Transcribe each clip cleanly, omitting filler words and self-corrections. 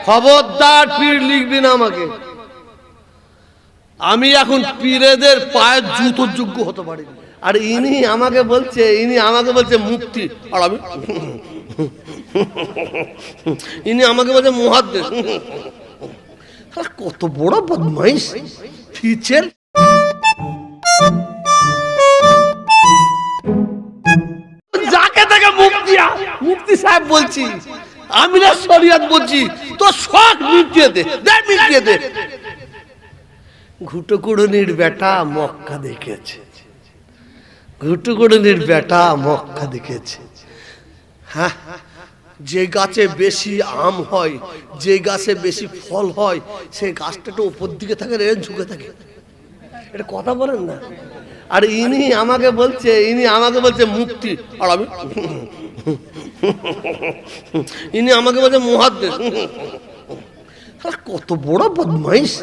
খবরদার পীর লিখবি না আমাকে। আমি এখন পীরেদের পায়ের জুতোর যোগ্য হতে পারি। আর ইনি আমাকে বলছে মুক্তি, আর আমি ইনি আমাকে বলছে মুহাদ্দিস। কত বড় বদমাইশ ফিচের। যাকে তাকে মুফতি সাহেব বলছি, আমি না শরিয়ত বলছি, তো শখ মিটিয়ে দে, মিটিয়ে দে। ঘুটুকুড়নির বেটা মক্কা দেখেছে, ঘুটুকুড়নির বেটা মক্কা দেখেছে। হ্যাঁ, যে গাছে বেশি আম হয়, যে গাছে বেশি ফল হয়, সেই গাছটা একটু উপর দিকে থাকে, ঝুঁকে থাকে। এটা কথা বলেন না। আর ইনি আমাকে বলছে মুক্তি, আর আমি ইনি আমাকে বলছে মুহাদ্দিস। কত বড় বদমাইশ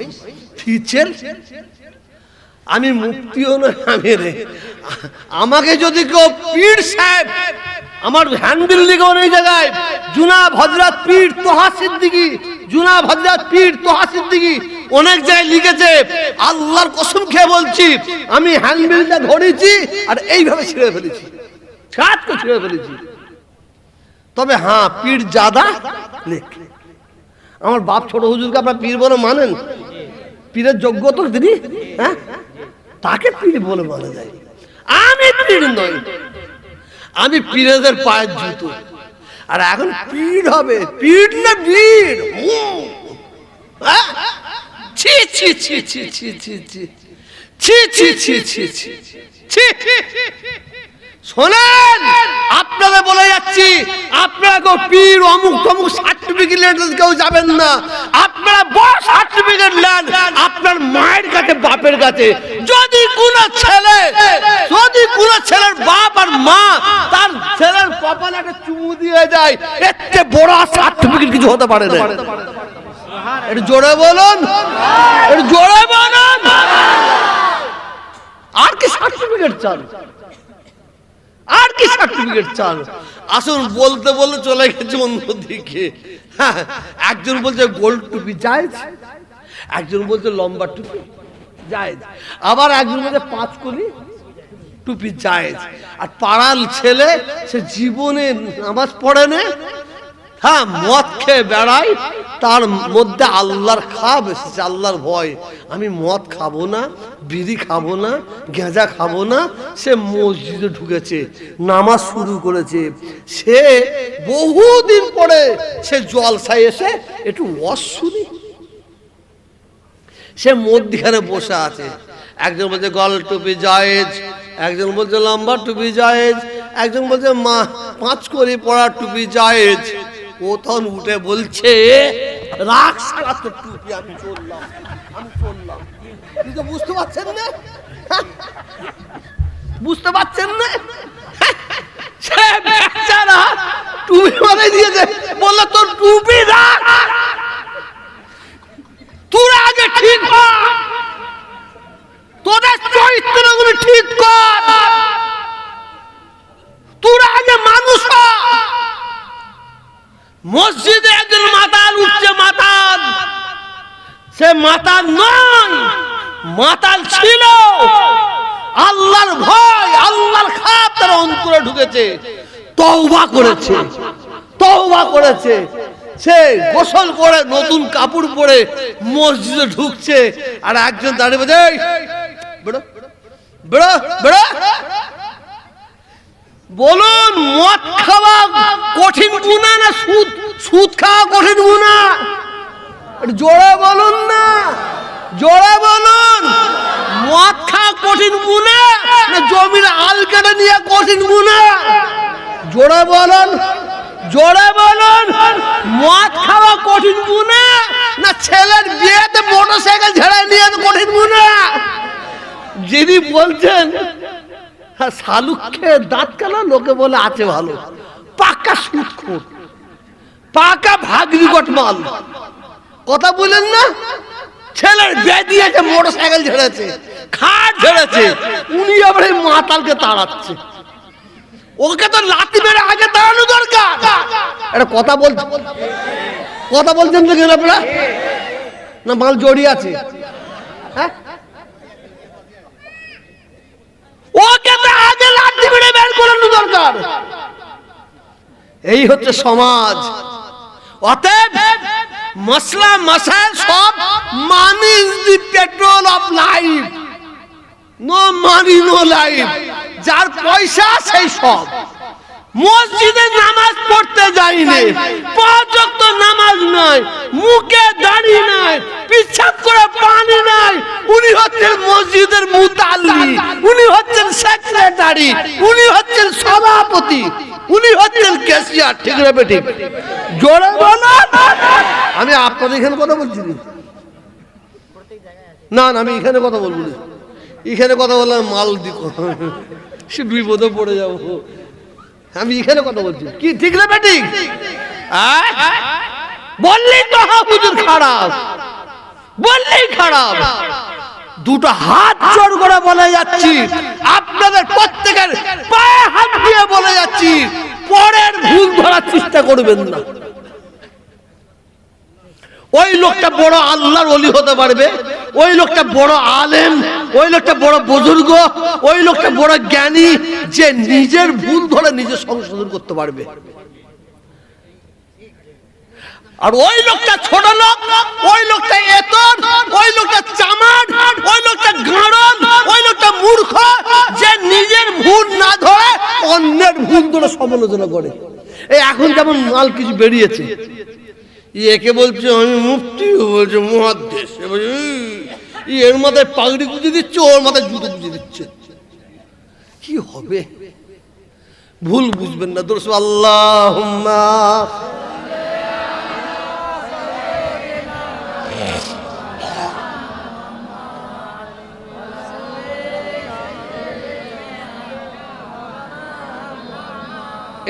ফিচের। আমি মুক্তিও নয়, আমি রে। আমাকে যদি কেউ পীর সাহেব, আমার হ্যান্ডবিল লিখে এই জায়গায় জুনাব হযরত পীর তোহা সিদ্দিকী, জুনাব হযরত পীর তোহা সিদ্দিকী অনেক জায়গায় লিখেছে। আল্লাহর কসম খেয়ে বলছি, আমি হ্যান্ডবিলটা ধরেছি আর এইভাবে ছিঁড়ে ফেলেছি, ছাট করে ছিঁড়ে ফেলেছি। তবে হ্যাঁ, পীর জাদা লেখ। আমার বাপ ছোট হুজুরকে আপনার পীর বলে মানেন? পীরের যোগ্যতা তিনি, হ্যাঁ, তাকে পীর বলে মানা যায়। আমি পীর নই, আমি পীরেদের পায়ের জুতো। আর এখন পীর হবে, পীর না বীর। ছি ছি ছি ছি ছি ছি ছি ছি ছি ছি ছি ছি ছি। শোনেন, আপনাদের বলে যাচ্ছি, আপনারা কেউ পীর অমুক তমুক সার্টিফিকেট কেউ যাবেন না। আপনারা বড় সার্টিফিকেট নেন আপনার মায়ের কাছে, বাপের কাছে। যদি কোন ছেলের বাপ আর মা তার ছেলের কপালে একটা চুমু দিয়ে যায়, এর চেয়ে বড় সার্টিফিকেট কিছু হতে পারে না। একটু জোরে বলুন, একটু জোরে বলুন। আর কি সার্টিফিকেট চান? আর কি সার্টিফিকেট চান? আসুন, বলতে বলতে চলে গেছে অন্যদিকে। একজন বলছে গোল টুপি জায়েজ, একজন বলছে লম্বা টুপি জায়েজ, আবার একজন বলছে 5 কলি টুপি জায়েজ। আর পাড়ার ছেলে, সে জীবনে নামাজ পড়ে না, হ্যাঁ, মদ খেয়ে বেড়ায়, তার মধ্যে আল্লাহর খাব এসেছে, আল্লাহর ভয়। আমি মদ খাবো না, বিড়ি খাবো না, গাঁজা খাবো না। সে মসজিদে ঢুকেছে, নামাজ শুরু করেছে। সে বহুদিন পরে সে জলসায় এসে একটু ওয়াজ শুনি, সে মধ্যখানে বসে আছে। একজন বলছে গল টুপি জায়েজ, একজন বলছে লম্বা টুপি জায়েজ, একজন বলছে 5 কলি পড়া টুপি জায়েজ। ও তখন উঠে বলছে, রাখ সারা তো টুপি, আমি চললাম। বুঝতে পারছেন না? বুঝতে পারছেন না? সে বেচারা টুপি মানে দিয়েছে, বললো তোর টুপি রাখ, তোরা আগে ঠিক হ, তোদের চরিত্রগুলো ঠিক কর, তোরা আগে মানুষ হ। মসজিদে একজন মাতাল উঠছে, মাতাল। সে মাতাল নয়, মাতাল ছিল। আল্লাহর ভয়, আল্লাহর খাপ তার অন্তরে ঢুকেছে, তওবা করেছে, তওবা করেছে। সে গোসল করে নতুন কাপড় পরে মসজিদে ঢুকছে। আর একজন দাঁড়িয়ে বলছে, বেরো বেরো বেরো। বলুন, মদ খাওয়া কঠিন গুনাহ না সুদ খাওয়া কঠিন গুনাহ? জোরে বলুন না, জোরে বলুন। মদ খাওয়া কঠিন গুনাহ না জমির আল কেটে নিয়ে কঠিন গুনাহ? জোরে বলুন, জোরে বলুন। মদ খাওয়া কঠিন গুনাহ না ছেলের বিয়েতে মোটরসাইকেল ঝেড়ে নিয়ে কঠিন গুনাহ? যিনি বলছেন শালুক খেয়ে দাঁত কানা, লোকে বলে আছে ভালো, পাকা সুদখোর, পাকা ভাগরিগট মাল। কথা বলেন না? ছেলের বিয়ে দিয়েছে, মোটরসাইকেল ঝেড়েছে, খাট ঝেড়েছে, উনি আবার এই মাতালকে তাড়াচ্ছে। ওকে তো লাথি মেরে আগে তাড়ানো দরকার। একটা কথা বলছে, কথা বলছেন তো কেন আপনারা? না মাল জড়িয়ে আছে? হ্যাঁ, ওকে তো আগে লাঠি করে বের করানো দরকার। এই হচ্ছে সমাজ। অতএব মশলা মশাইল সব money is the petrol of life, no money no life. যার পয়সা সেই সব। মসজিদে নামাজ পড়তে যাইনি, 5 ওয়াক্ত নামাজ নাই, মুখে দাড়ি নাই, পিছাব করে পানি নাই, উনি হচ্ছেন মসজিদের মুতাল্লি, উনি হচ্ছেন সেক্রেটারি, উনি হচ্ছেন সভাপতি, উনি হচ্ছেন ক্যাশিয়ার। ঠিক না বেঠিক? জোরে বলুন। আমি আপনাদের এখানে কথা বলছি না, না আমি এখানে কথা বলবো না। এখানে কথা বললাম মাল দিকো, সে বিপদে পড়ে যাবো। আমি এখানে কথা বলছি কি ঠিক না বেঠিক? বললেই তো হুজুর খারাপ, বললেই খারাপ। দুটো হাত জোর করে বলে যাচ্ছি, আপনাদের প্রত্যেকের পায়ে হাত দিয়ে বলে যাচ্ছি, পরের ভুল ধরার চেষ্টা করবেন না। ওই লোকটা বড় আল্লাহর ওলি হতে পারবে, ওই লোকটা বড় আলেম, ওই লোকটা বড় বুজুর্গ, ওই লোকটা বড় জ্ঞানী, যে নিজের ভুল ধরে নিজে সংশোধন করতে পারবে। আর ওই লোকটা ছোট লোক, ওই লোকটা এতর, ওই লোকটা চামার, ওই লোকটা গাঁড়ন, ওই লোকটা মূর্খ, যে নিজের ভুল না ধরে অন্যের ভুল ধরে সমালোচনা করে। এই এখন যেমন মাল কিছু বেরিয়েছে, একে বলছে আমি মুফতি, বলছে মুহাদ্দিস, এর মাথায় পাগড়ি গুঁজে দিচ্ছে, ওর মাথায় জুতো গুঁজে দিচ্ছে। কি হবে? ভুল বুঝবেন না। দর্শক আল্লাহুম্মা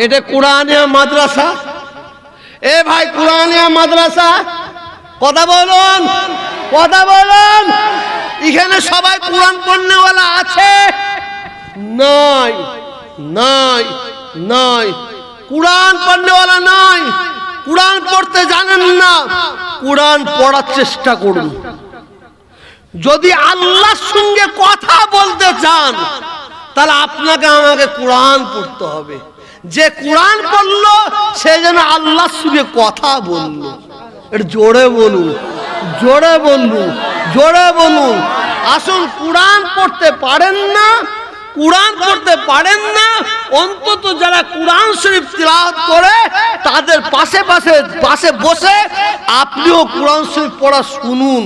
এটা কোরআনিয়া মাদ্রাসা। এ ভাই কোরআনিয়া মাদ্রাসা, কথা বলুন, কথা বলুন। এখানে সবাই কোরআন পড়নেওয়ালা আছে? নাই, নাই, নাই। কোরআন পড়নেওয়ালা নাই। কোরআন পড়তে জানেন না, কোরআন পড়ার চেষ্টা করুন। যদি আল্লাহর সঙ্গে কথা বলতে চান, তাহলে আপনাকে আমাকে কোরআন পড়তে হবে। যে কোরআন পড়লো সে যেন আল্লাহর সঙ্গে কথা বললো। এটা জোরে বলুন, জোরে বলুন, জোরে বলুন। আসুন, কোরআন পড়তে পারেন না, কোরআন পড়তে পারেন না, অন্তত যারা কোরআন শরীফ তিলাওয়াত করে তাদের পাশে পাশে পাশে বসে আপনিও কোরআন শরীফ পড়া শুনুন,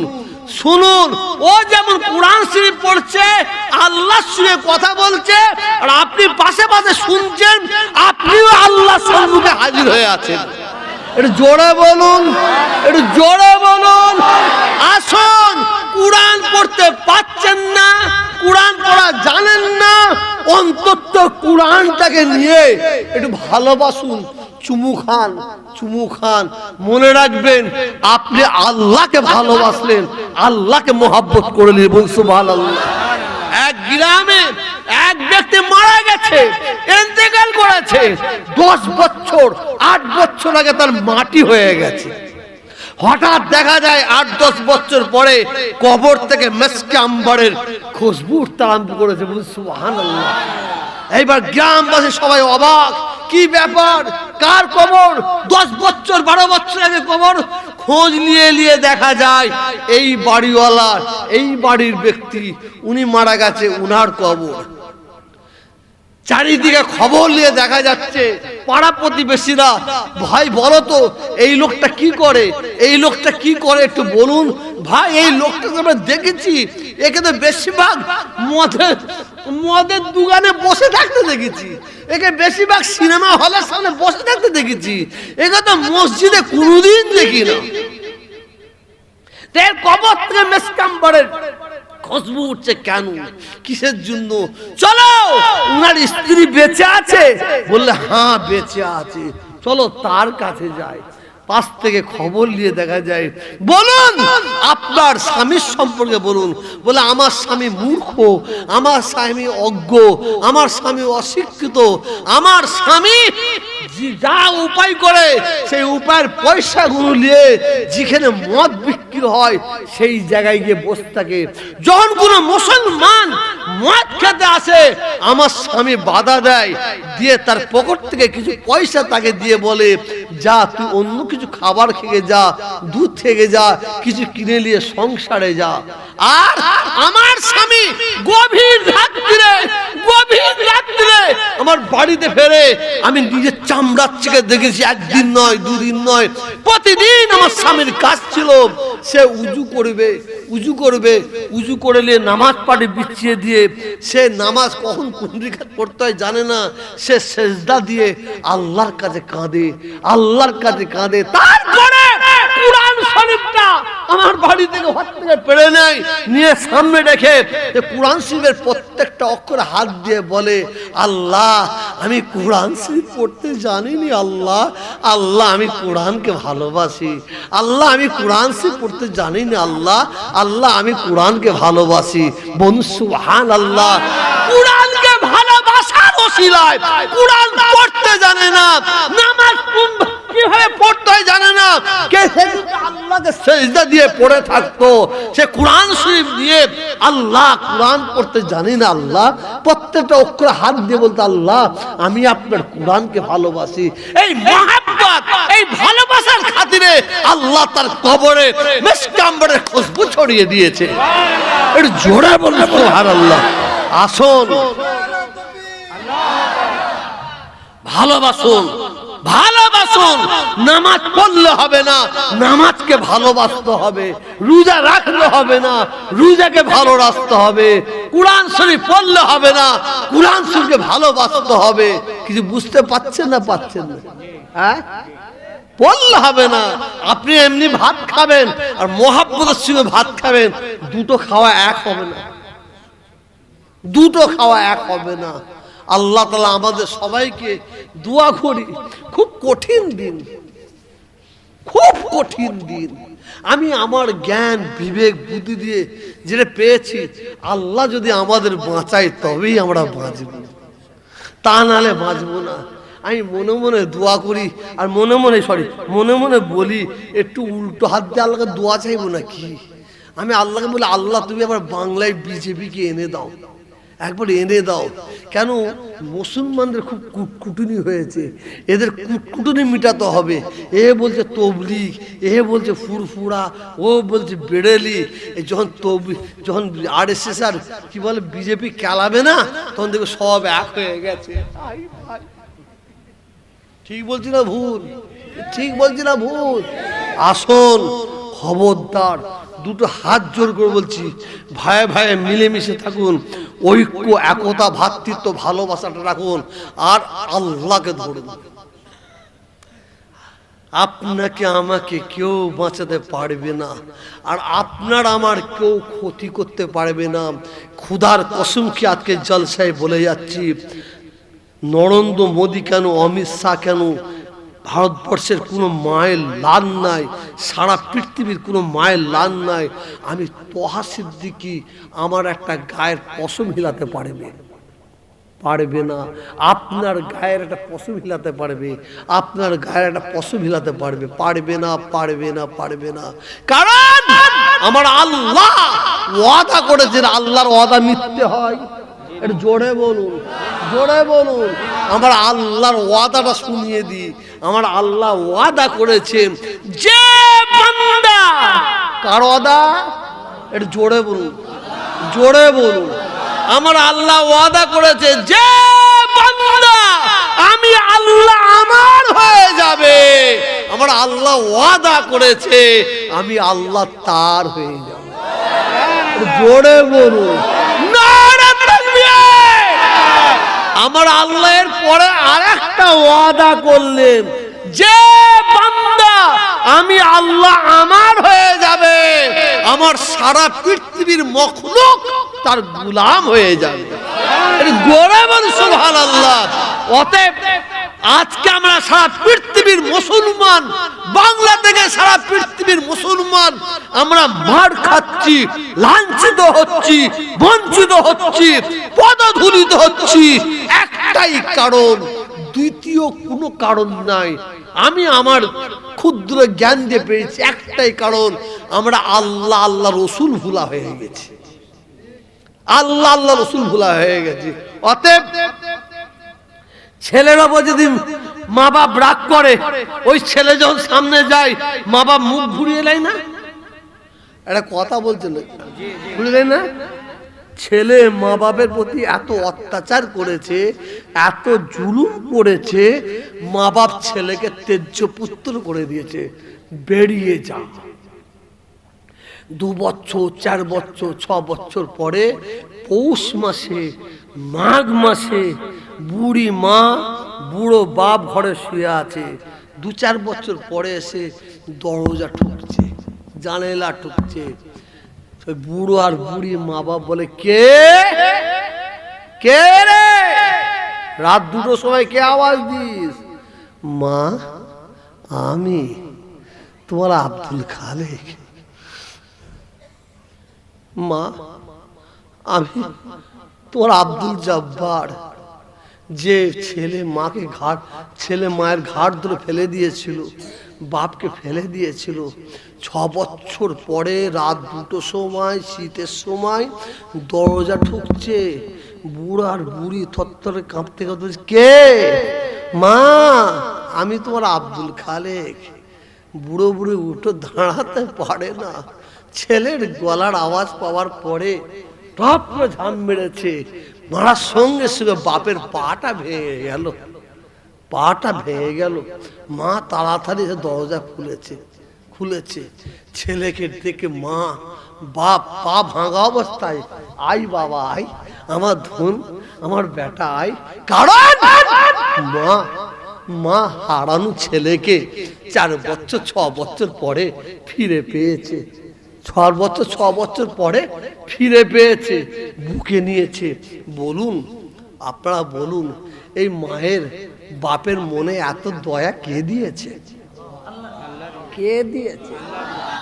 শুনুন। ও যেমন কোরআন শরীফ পড়ছে, আল্লাহর সঙ্গে কথা বলছে, আর আপনি পাশে পাশে শুনছেন, আপনিও আল্লাহর সম্মুখে হাজির হয়ে আছেন। একটু জোরে বলুন, একটু জোরে বলুন। আসুন, কোরআন পড়তে পারছেন না, কোরআন পড়া জানেন না, অন্তত কোরআনটাকে নিয়ে একটু ভালোবাসুন, চুমু খান, চুমু খান। মনে রাখবেন, আপনি আল্লাহকে ভালোবাসলেন, আল্লাহকে মোহাব্বত করে নিলেন। সুবহানাল্লাহ। এক গ্রামে এক ব্যক্তি মারা গেছে, ইন্তেকাল করেছে। 10 বছর 8 বছর আগে তার মাটি হয়ে গেছে। হঠাৎ দেখা যায় 8-10 বছর পরে কবর থেকে মেসকে আম্বারের খুশবু উঠতে আরম্ভ করেছে। সুবহানাল্লাহ। এইবার গ্রামবাসী সবাই অবাক, কি ব্যাপার, কার কবর? 10 বছর 12 বছর আগে কবর। খোঁজ নিয়ে দেখা যায় এই বাড়িওয়ালা, এই বাড়ির ব্যক্তি, উনি মারা গেছে, উনার কবর। চারিদিকে খবর নিয়ে দেখা যাচ্ছে, পাড়া প্রতিবেশীরা, ভাই বলো তো এই লোকটা কি করে, এই লোকটা কি করে একটু বলুন। ভাই এই লোকটাকে আমরা দেখেছি, একে তো বেশিরভাগ মদের দোকানে বসে থাকতে দেখেছি, একে বেশিরভাগ সিনেমা হলের সামনে বসে থাকতে দেখেছি, একে তো মসজিদে কোনোদিন দেখি না। তার কবর থেকে মেসকাম্বারের খুশবু উঠছে কেন, কিসের জন্য? চলো, উনার স্ত্রী বেঁচে আছে? বললে হ্যাঁ বেঁচে আছে, চলো তার কাছে যাই। পাশ থেকে খবর নিয়ে দেখা যায়, বলুন আপনার স্বামীর সম্পর্কে বলুন। বলে আমার স্বামী মূর্খ, আমার স্বামী অজ্ঞ, আমার স্বামী অশিক্ষিত, আমার স্বামী যা উপায় করে সেই উপায়ের পয়সাগুলো নিয়ে যেখানে মদ বিক্রি হয় সেই জায়গায় গিয়ে বসে থাকে। যখন কোনো মুসলমান মদ খেতে আসে আমার স্বামী বাধা দেয়, দিয়ে তার পকেট থেকে কিছু পয়সা তাকে দিয়ে বলে, যা তুই অন্য কিছু খাবার খেয়ে যা, দুধ থেকে যা, কিছু কিনে নিয়ে সংসারে যা। আর আমার স্বামী গভীর রাত্রে আমার বাড়িতে ফেরে, আমি নিজের চামড়ার থেকে দেখেছি, একদিন নয় দুদিন নয়, প্রতিদিন আমার স্বামীর কাজ ছিল সে উজু করে নিয়ে নামাজ পাঠে বিছিয়ে দিয়ে, সে নামাজ কখন কোন রিকাত পড়তে হয় জানে না, সে সেজদা দিয়ে আল্লাহর কাছে কাঁদে। তারপরে কুরআন শরীফটা আমার বাড়ি থেকে হাত থেকে পেড়ে নেয়, নিয়ে সামনে রেখে কুরআন শরীফের প্রত্যেকটা অক্ষরে হাত দিয়ে বলে, আল্লাহ আমি কুরআন শরীফ পড়তে জানিনি, আল্লাহ আমি কুরআনকে ভালোবাসি, আল্লাহ আমি কুরআন শরীফ পড়তে জানিনি, আল্লাহ আমি কুরআনকে ভালোবাসি। বলুন সুবহানাল্লাহ। কুরআনকে ভালোবাসার ওসিলায় কুরআন পড়তে জানে না, নামাজ কিভাবে পড়তে হয় জানে না, কে আল্লাহকে সেজদা দিয়ে পড়ে থাকতো, সে কুরআন শরীফ দিয়ে আল্লাহ কুরআন পড়তে জানি না, আল্লাহ প্রত্যেকটা অক্ষরে হাত দিয়ে বলতো, আল্লাহ আমি আপনার কুরআনকে ভালোবাসি। এই মহব্বত, এই ভালোবাসার খাতিরে আল্লাহ তার কবরে মিশক আম্বরের খুশবু ছড়িয়ে দিয়েছে। একটু জোরে বললে সুবহানাল্লাহ। আসুন ভালোবাসুন। নামাজ পড়লে হবে না, নামাজকে ভালোবাসতে হবে। রোজা রাখলে হবে না, রোজাকে ভালোবাসতে হবে। কুরআন শরীফ পড়লে হবে না, কুরআন শরীফকে ভালোবাসতে হবে। কিছু বুঝতে পাচ্ছেন না? হ্যাঁ, পড়লে হবে না। আপনি এমনি ভাত খাবেন আর মহব্বতের সঙ্গে ভাত খাবেন, দুটো খাওয়া এক হবে না। আল্লাহ তাআলা আমাদের সবাইকে দোয়া করি, খুব কঠিন দিন। আমি আমার জ্ঞান বিবেক বুদ্ধি দিয়ে যেটা পেয়েছি, আল্লাহ যদি আমাদের বাঁচায় তবেই আমরা বাঁচব, তা নাহলে বাঁচব না। আমি মনে মনে দোয়া করি আর মনে মনে বলি, একটু উল্টো হাত দিয়ে আল্লাহকে দোয়া চাইবো নাকি? আমি আল্লাহকে বলি, আল্লাহ তুমি আবার বাংলায় বিজেপিকে এনে দাও, একবার এনে দাও। কেন মুসলমানদের খুব কুটকুটুনি হয়েছে, এদের কুটকুটুনি মিটাতে হবে। এ বলছে তবলিগ, এ বলছে ফুরফুরা, ও বলছে বেড়েলি। যখন RSS আর কি বলে বিজেপি খেলাবে না, তখন দেখবে সব এক হয়ে গেছে। ঠিক বলছি না ভুল? আসুন খবরদার, দুটো হাত জোর করে বলছি, ভাই মিলেমিশে থাকুন, ঐক্য একতা ভ্রাতৃত্ব ভালোবাসাটা রাখুন, আর আল্লাহকে ধরুন। আপনাকে আমাকে কেউ বাঁচাতে পারবে না, আর আপনার আমার কেউ ক্ষতি করতে পারবে না। খুদার কসম কি আজকে জলসায় বলে যাচ্ছি, নরেন্দ্র মোদী কেন, অমিত শাহ কেন, ভারতবর্ষের কোনো মায়ের লান নাই, সারা পৃথিবীর কোনো মায়ের লান নাই। আমি তোহা সিদ্দিকী আমার একটা গায়ের পশম হিলাতে পারবে না। আপনার গায়ের একটা পশম হিলাতে পারবে, আপনার গায়ের একটা পশম হিলাতে পারবে না। কারণ আমার আল্লাহ ওয়াদা করেছেন, আল্লাহর ওয়াদা মিথ্যে হয়? একটু জোরে বলুন। আমার আল্লাহর ওয়াদাটা শুনিয়ে দিই। আমার আল্লাহ ওয়াদা করেছেন, যে বান্দা, কার ওয়াদা? একটু জোরে বলুন। আমার আল্লাহ ওয়াদা করেছে, যে বান্দা আমি আল্লাহ আমার হয়ে যাবে, আমার আল্লাহ ওয়াদা করেছে আমি আল্লাহ তার হয়ে যাব। জোরে বলুন। আমার আল্লাহর পরে আরেকটা ওয়াদা করলেন, যে বান্দা আমি আল্লাহ আমার হয়ে যাবে, আমার সারা পৃথিবীর মখলুক তার গোলাম হয়ে যাবে। গৌরব বলুন সুবহানাল্লাহ। অতএব আজকে আমরা সারা পৃথিবীর মুসলমান, বাংলা থেকে সারা পৃথিবীর মুসলমান আমরা মার খাচ্ছি, লাঞ্ছিত হচ্ছি, বঞ্চিত হচ্ছি, পদধূলিত হচ্ছি, একটাই কারণ, দ্বিতীয় কোনো কারণ নাই। আমি আমার ক্ষুদ্র জ্ঞান দিয়ে পেয়েছি একটাই কারণ, আমরা আল্লাহ আল্লাহ রসুল ভুলা হয়ে গেছি। আল্লাহ আল্লাহ রসুল ভুলা হয়ে গেছে। অতএব ছেলেরা যদি মা বাপ রাগ করে, ওই ছেলে যখন সামনে যায় মা বাপ মুখ ঘুরিয়ে নেয় না? একটা কথা বলছিল, বুঝলেন না? ছেলে মা বাপের প্রতি এত অত্যাচার করেছে, এত জুলুম করেছে, মা বাপ ছেলেকে তেজ্য পুত্র করে দিয়েছে, বেরিয়ে যা। 2 বছর 4 বছর 6 বছর পরে পৌষ মাসে মাঘ মাসে বুড়ি মা বুড়ো বাপ ঘরে শুয়ে আছে। 2-4 বছর পরে এসে দরজা ঠুকছে, জানালা ঠুকছে। বুড়ো আর বুড়ি মা বাপ বলে, কে কে রে? রাত 2টোর সময় কে আওয়াজ দিস? মা, আমি তোমার আব্দুল খালেক। মা, আমি তোমার আব্দুল জব্বার। যে ছেলে মাকে ছেলে মায়ের ঘাট ধরে ফেলে দিয়েছিল, বাপকে ফেলে দিয়েছিল, 6 বছর পরে রাত 2টোর সময় শীতের সময় দরজা ঠুকছে। বুড়ো আর বুড়ি থরথরে কাঁপতে কাঁপতে, কে? মা, আমি তোমার আব্দুল খালেক। বুড়ো বুড়ি উঠে দাঁড়াতে পারে না। ছেলের গলার আওয়াজ পাওয়ার পরে টপ করে ঝাম মেরেছে, মারার সঙ্গে সঙ্গে বাপের পাটা ভেঙে গেল, পাটা ভেঙে গেল। মা তাড়াতাড়ি দরজা খুলেছে। ছেলেকে দেখে মা বাপ পা ভাঙা অবস্থায়, আই বাবা আই, আমার ধন, আমার বেটা আই। কারণ মা হারানো ছেলেকে 4 বছর 6 বছর পরে ফিরে পেয়েছে। 6 বছর পরে ফিরে পেয়েছে, বুকে নিয়েছে। বলুন, আপনারা বলুন, এই মায়ের বাপের মনে এত দয়া কে দিয়েছে? কে দিয়েছে?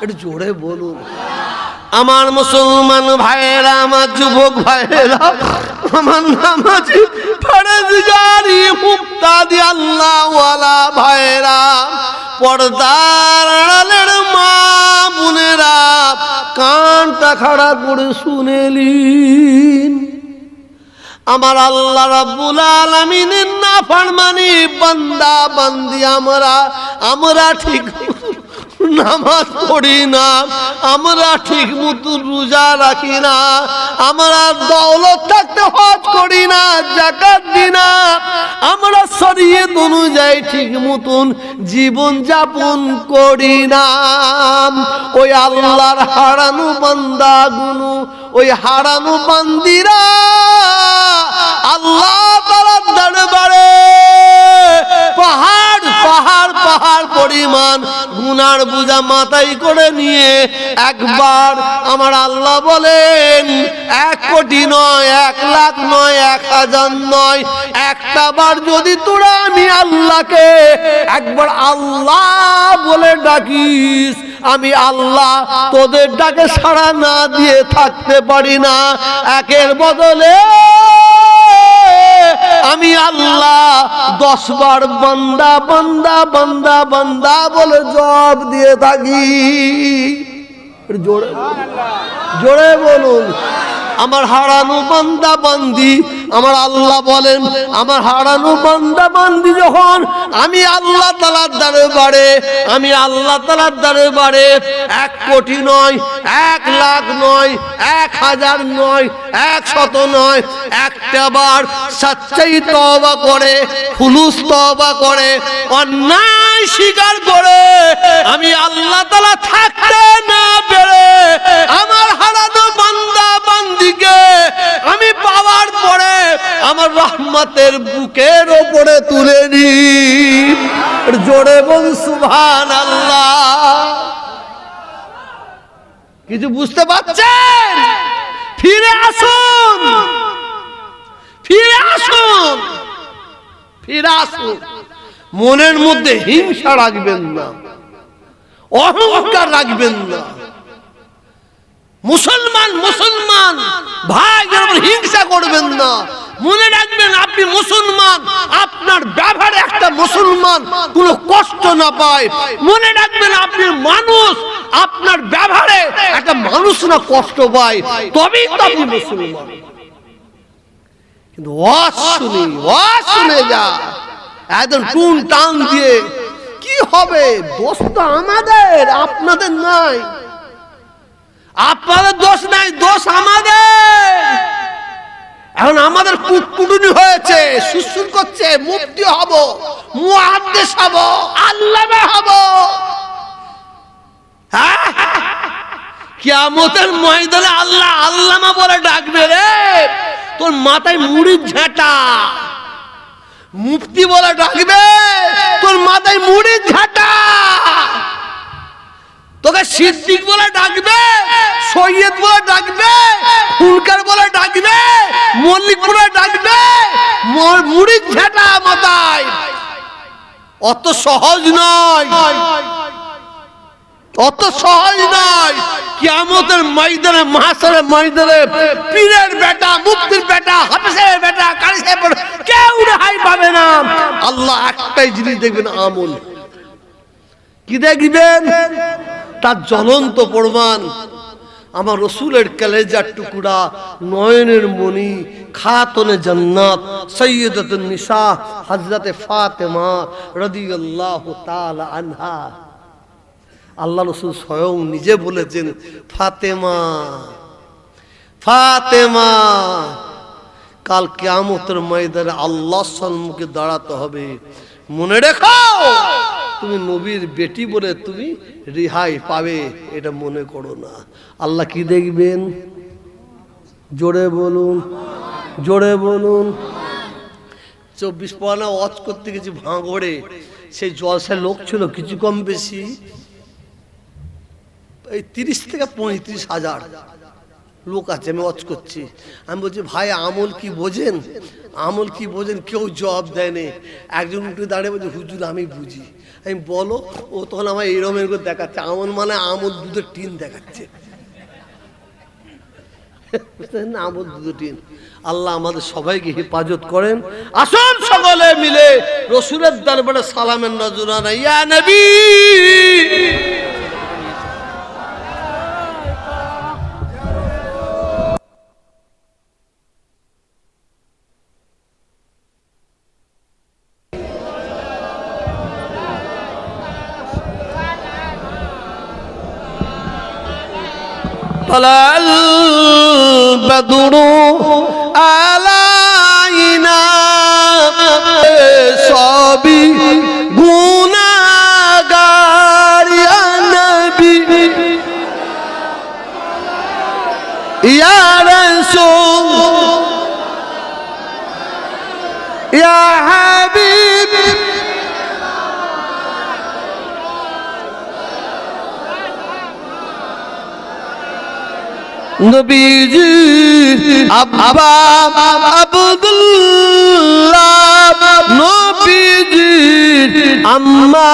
একটু জোরে বলুন। আমার মুসলমান ভাইয়েরা, আমার যুবক ভাইয়েরা, আমার নামাজি ফরজগারি মুক্তাদি আল্লাহওয়ালা ভাইয়েরা, পর্দার আড়ালের মা বোনেরা, কানটা খাড়া করে শুনেলিন। আমার আল্লাহ রাব্বুল আলামিনের নাফরমানি বান্দা বান্দি আমরা ঠিক নামাজ পড়ি না, আমরা ঠিক মতো রোজা রাখি না, আমরা দৌলত থাকতে হজ করি না, যাকাত দিই না, আমরা শরীয়ত অনুযায়ী ঠিক মতন জীবন যাপন করি না। ওই আল্লাহর হারানো বান্দাগুলো, ওই হারানো বান্দিরা আল্লাহ তাআলার দরবারে পাহাড় পাহাড় পাহাড় পরিমাণ গুনার বোঝা মাথায় করে নিয়ে একবার আমার আল্লাহ বলেন, 1 কোটি নয়, 1 লাখ নয়, 1000 নয়, একটা বার যদি তোরা আমি আল্লাহকে একবার আল্লাহ বলে ডাকিস, আমি আল্লাহ তোদের ডাকে সাড়া না দিয়ে থাকতে পারি না। একের বদলে আমি আল্লাহ 10 বার বান্দা বান্দা বান্দা বান্দা বলে জবাব দিয়ে থাকি। জোরে বলুন। আমার হারানো বান্দা বান্দি, আমার আল্লাহ বলেন, আমার হারানো বান্দা বান্দি যখন আমি আল্লাহ তাআলার দরবারে, আমি আল্লাহ তাআলার দরবারে 1 কোটি নয়, 1 লাখ নয়, 1000 নয়, 100 নয়, একটা বার সচ্চাই তওবা করে, খুলুস তওবা করে, অন্যায় স্বীকার করে আমি আল্লাহ তাআলা থাকতে না পেরে আমার হারানো বান্দা বান্দিকে আমি পাওয়ার পরে আমার রহমতের বুকের ওপরে তুলে নি। জোরে বল সুবহানাল্লাহ। কিছু বুঝতে পারছেন? ফিরে আসুন, ফিরে আসুন, ফিরে আসুন। মনের মধ্যে হিংসা রাখবেন না, অহংকার রাখবেন না। মুসলমান ভাই হিংসা করবেন না। মনে রাখবেন আপনি মুসলমান, আপনার ব্যবহারে একটা মুসলমান কোনো কষ্ট না পায়। মনে রাখবেন আপনি মানুষ, আপনার ব্যবহারে একটা মানুষ না কষ্ট পায়, তবেই তো আপনি মুসলমান। কিন্তু শুনে যা একদম টুন টান দিয়ে কি হবে? দোষ তো আমাদের, আপনাদের নাই। আপনাদের দোষ নাই, দোষ আমাদের। এখন আমাদের কুটকুটুনি হয়েছে, সুসুর করছে, মুফতি হব, মুহাদ্দিস হব, আল্লামা হব। কিয়ামতের ময়দানে আল্লাহ আল্লামা বলে ডাকবে রে, তোর মাথায় মুড়ির ঝাঁটা। মুফতি বলে ডাকবে, তোর মাথায় মুড়ির ঝাঁটা। তোকে সিদ্দিক বলে ডাকবে, সৈয়দ বলে ডাকবে, ফুলকার বলে ডাকবে, মল্লিক বলে ডাকবে, মুড়ির ঝাঁটা মাথায়। অত সহজ নয়, অত সহজ নয়। কিয়ামতের ময়দানে, মাহশরের ময়দানে পীরের বেটা, মুফতির বেটা, হাফেজের বেটা, কারি সাহেবের কেউ রেহাই পাবে না। আল্লাহ একটাই জিনিস দেখবেন, আমল। কি দেখবেন? তার জ্বলন্ত প্রমাণ আমার রাসূলের কলেজার টুকরা, নয়নের মণি, খাতুনে জান্নাত, সাইয়্যিদাতুন নিসা হযরতে ফাতেমা রাদিয়াল্লাহু তাআলা আনহা। আল্লাহ রাসূল স্বয়ং নিজে বলেছেন, ফাতেমা, ফাতেমা, কাল কিয়ামতের ময়দানে আল্লাহর সম্মুখে দাঁড়াতে হবে। মনে রেখো, তুমি নবীর বেটি বলে তুমি রেহাই পাবে, এটা মনে করো না। আল্লাহ কি দেখবেন? জোরে বলুন, জোরে বলুন। 24 পরগনা ওয়াজ করতে গেছি ভাঙড়ে, সেই জলসায় লোক ছিল কিছু কম বেশি এই 30 থেকে 35 হাজার লোক আছে। আমি ওয়াজ করছি, আমি বলছি ভাই আমল কি বোঝেন, আমল কি বোঝেন? কেউ জবাব দেয়নি। একজন উঠে দাঁড়িয়ে বলছে, হুজুর আমি বুঝি। আমি বলো, ও তখন আমার এইরকম এরকম দেখাচ্ছে, আমল মানে আমল দুধের টিন দেখাচ্ছে। আমল দুধের টিন। আল্লাহ আমাদের সবাইকে হেফাজত করেন। আসুন সকলে মিলে রাসূলের দরবারে সালামের নজরানা। ইয়া নবী, طلع البدر علينا صبي গুনাহগার يا نبي يا رسول يا حبيب নবীজি আব্বা আব্দুল্লাহ, নবীজি আম্মা